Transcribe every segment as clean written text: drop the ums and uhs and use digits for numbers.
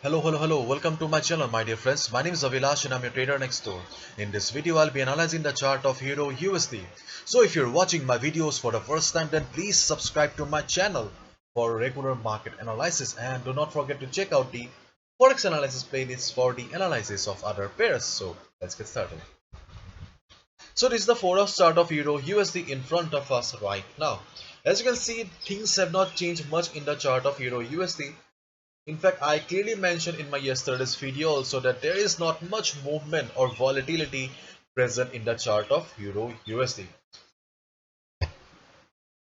Hello. Welcome to my channel, my dear friends. My name is Avilash and I'm your trader next door. In this video, I'll be analyzing the chart of Euro USD. So if you're watching my videos for the first time, then please subscribe to my channel for regular market analysis and do not forget to check out the Forex analysis playlist for the analysis of other pairs. So let's get started. So this is the 4-hour chart of Euro USD in front of us right now. As you can see, things have not changed much in the chart of Euro USD. In fact, I clearly mentioned in my yesterday's video also that there is not much movement or volatility present in the chart of Euro USD.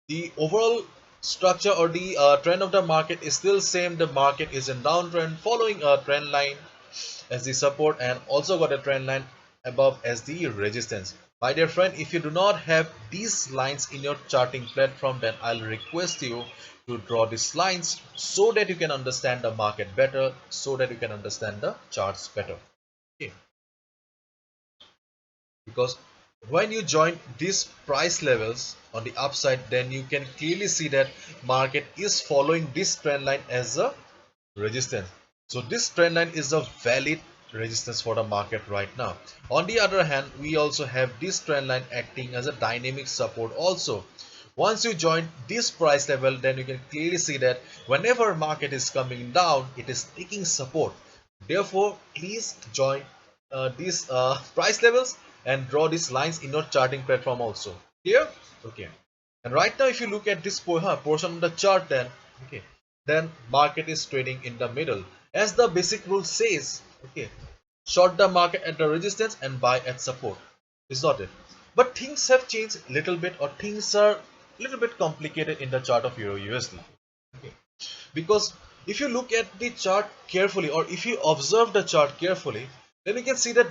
The overall structure or the trend of the market is still same. The market is in downtrend following a trend line as the support and also got a trend line above as the resistance. My dear friend, if you do not have these lines in your charting platform, then I'll request you to draw these lines so that you can understand the market better, so that you can understand the charts better. Okay, because when you join these price levels on the upside, then you can clearly see that market is following this trend line as a resistance. So this trend line is a valid resistance for the market right now. On the other hand, we also have this trend line acting as a dynamic support also. Once you join this price level, then you can clearly see that whenever market is coming down, it is taking support. Therefore, please join these price levels and draw these lines in your charting platform also. Clear? Okay. And right now, if you look at this portion of the chart, then market is trading in the middle. As the basic rule says, okay, short the market at the resistance and buy at support. Is not it? But things have changed a little bit, or things are a little bit complicated in the chart of Euro USD. Okay. Because if you look at the chart carefully, or if you observe the chart carefully, then you can see that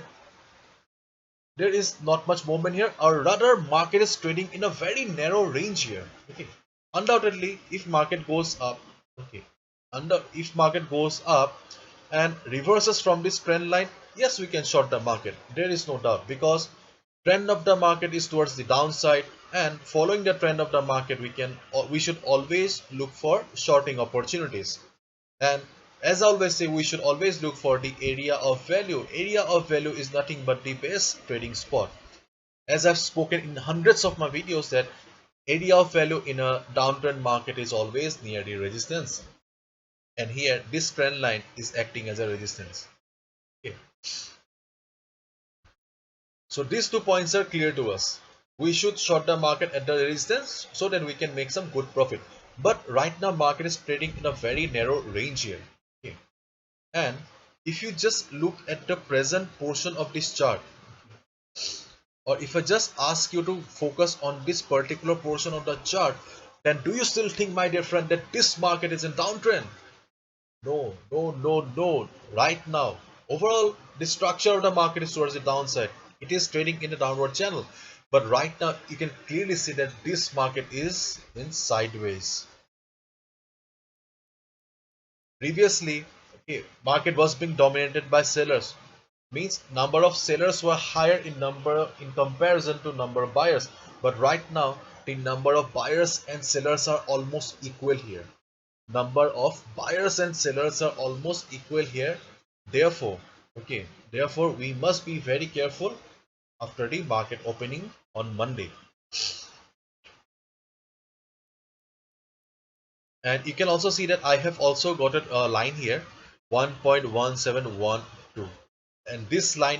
there is not much movement here, or rather market is trading in a very narrow range here. Okay, undoubtedly if market goes up, okay, if market goes up and reverses from this trend line, yes, we can short the market, there is no doubt, because trend of the market is towards the downside, and following the trend of the market we should always look for shorting opportunities. And as I always say, we should always look for the area of value. Area of value is nothing but the best trading spot. As I've spoken in hundreds of my videos, that area of value in a downtrend market is always near the resistance. And here this trend line is acting as a resistance. Okay. So these 2 points are clear to us. We should short the market at the resistance so that we can make some good profit. But right now market is trading in a very narrow range here. Okay. And if you just look at the present portion of this chart, or if I just ask you to focus on this particular portion of the chart, then do you still think, my dear friend, that this market is in downtrend? No. Right now, overall, the structure of the market is towards the downside. It is trading in a downward channel. But right now, you can clearly see that this market is in sideways. Previously, okay, market was being dominated by sellers. Means number of sellers were higher in number in comparison to number of buyers. But right now, the number of buyers and sellers are almost equal here. Number of buyers and sellers are almost equal here. Therefore, okay, therefore we must be very careful after the market opening on Monday. And you can also see that I have also got a line here, 1.1712, and this line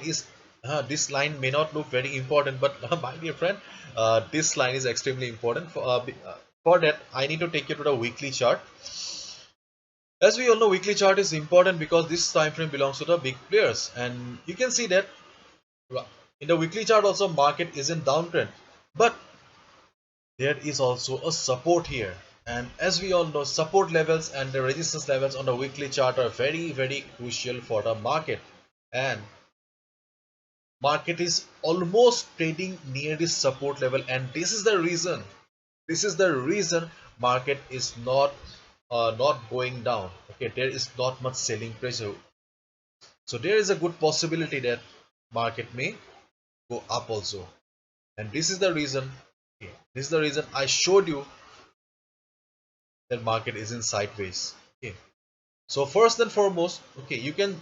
may not look very important, but my dear friend, this line is extremely important. For that, I need to take you to the weekly chart. As we all know, weekly chart is important because this time frame belongs to the big players, and you can see that in the weekly chart also market is in downtrend, but there is also a support here. And as we all know, support levels and the resistance levels on the weekly chart are very crucial for the market. And market is almost trading near this support level, and this is the reason market is not going down. Okay, there is not much selling pressure, so there is a good possibility that market may go up also. And this is the reason, okay, this is the reason I showed you that market is in sideways. Okay, So first and foremost, okay, you can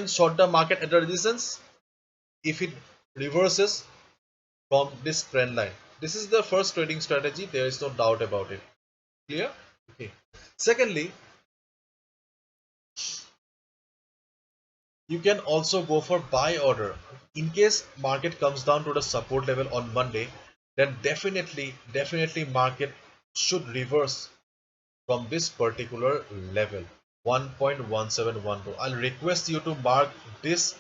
short the market at the resistance if it reverses from this trend line. This is the first trading strategy, there is no doubt about it. Clear? Okay. Secondly, you can also go for buy order. In case market comes down to the support level on Monday, then definitely market should reverse from this particular level 1.1712. I'll request you to mark this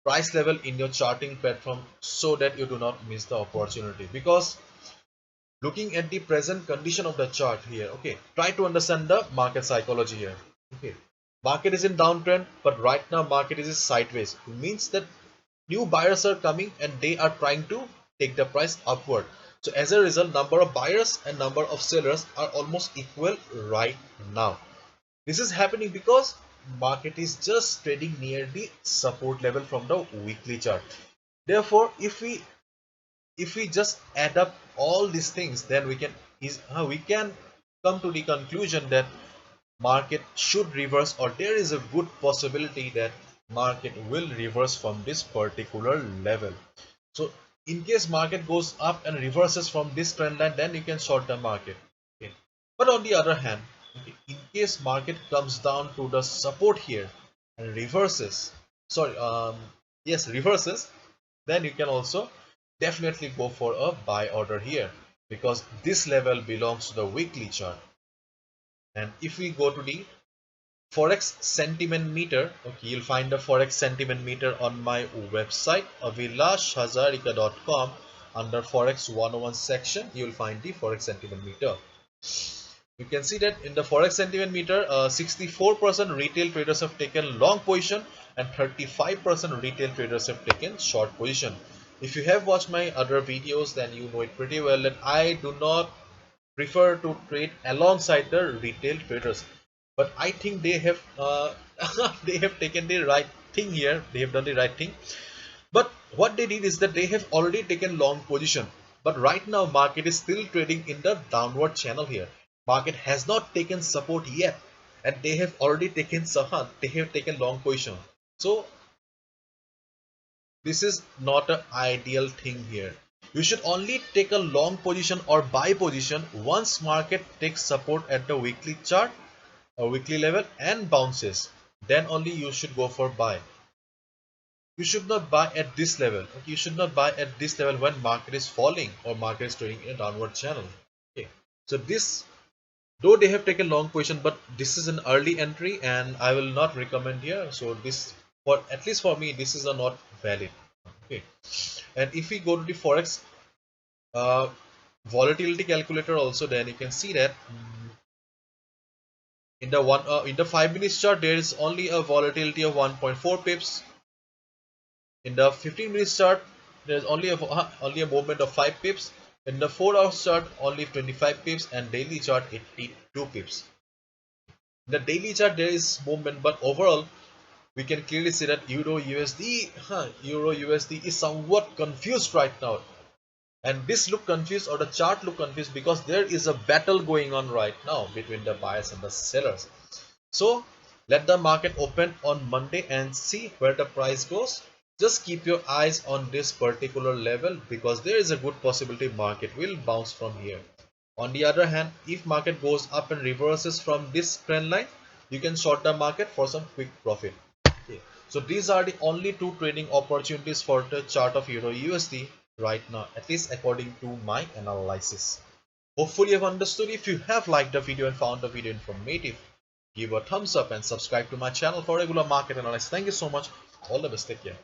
price level in your charting platform so that you do not miss the opportunity, because looking at the present condition of the chart here, okay, try to understand the market psychology here. Okay, market is in downtrend, but right now market is sideways. It means that new buyers are coming and they are trying to take the price upward. So as a result, number of buyers and number of sellers are almost equal right now. This is happening because market is just trading near the support level from the weekly chart. Therefore, if we just add up all these things, then we can come to the conclusion that market should reverse, or there is a good possibility that market will reverse from this particular level. So in case market goes up and reverses from this trend line, then you can short the market. Okay. But on the other hand, okay, in case market comes down to the support here and reverses, sorry, yes, reverses, then you can also definitely go for a buy order here, because this level belongs to the weekly chart. And if we go to the Forex sentiment meter, okay, you'll find the Forex sentiment meter on my website avillashhazarika.com. Under Forex 101 section, you'll find the Forex sentiment meter. You can see that in the Forex sentiment meter, 64% retail traders have taken long position and 35% retail traders have taken short position. If you have watched my other videos, then you know it pretty well that I do not prefer to trade alongside the retail traders, but I think they have they have taken the right thing here. They have done the right thing. But what they did is that they have already taken long position, but right now market is still trading in the downward channel here. Market has not taken support yet, and they have already taken sahan. They have taken long position. So this is not an ideal thing here. You should only take a long position or buy position once market takes support at the weekly chart or weekly level and bounces. Then only you should go for buy. You should not buy at this level. Okay? You should not buy at this level when market is falling or market is trading in a downward channel. Okay. So this, though they have taken long position, but this is an early entry and I will not recommend here. So this, for at least for me, this is a not valid. Okay. And if we go to the Forex uh, volatility calculator also, then you can see that in the 5 minute chart there is only a volatility of 1.4 pips. In the 15 minute chart there is only a movement of 5 pips. In the 4 hour chart only 25 pips, and daily chart 82 pips. In the daily chart there is movement, but overall we can clearly see that Euro USD is somewhat confused right now. And this look confused, or the chart look confused, because there is a battle going on right now between the buyers and the sellers. So let the market open on Monday and see where the price goes. Just keep your eyes on this particular level, because there is a good possibility market will bounce from here. On the other hand, if market goes up and reverses from this trend line, you can short the market for some quick profit. Okay. So these are the only two trading opportunities for the chart of Euro USD right now, at least according to my analysis. Hopefully you have understood. If you have liked the video and found the video informative, give a thumbs up and subscribe to my channel for regular market analysis. Thank you so much. All the best. Take care.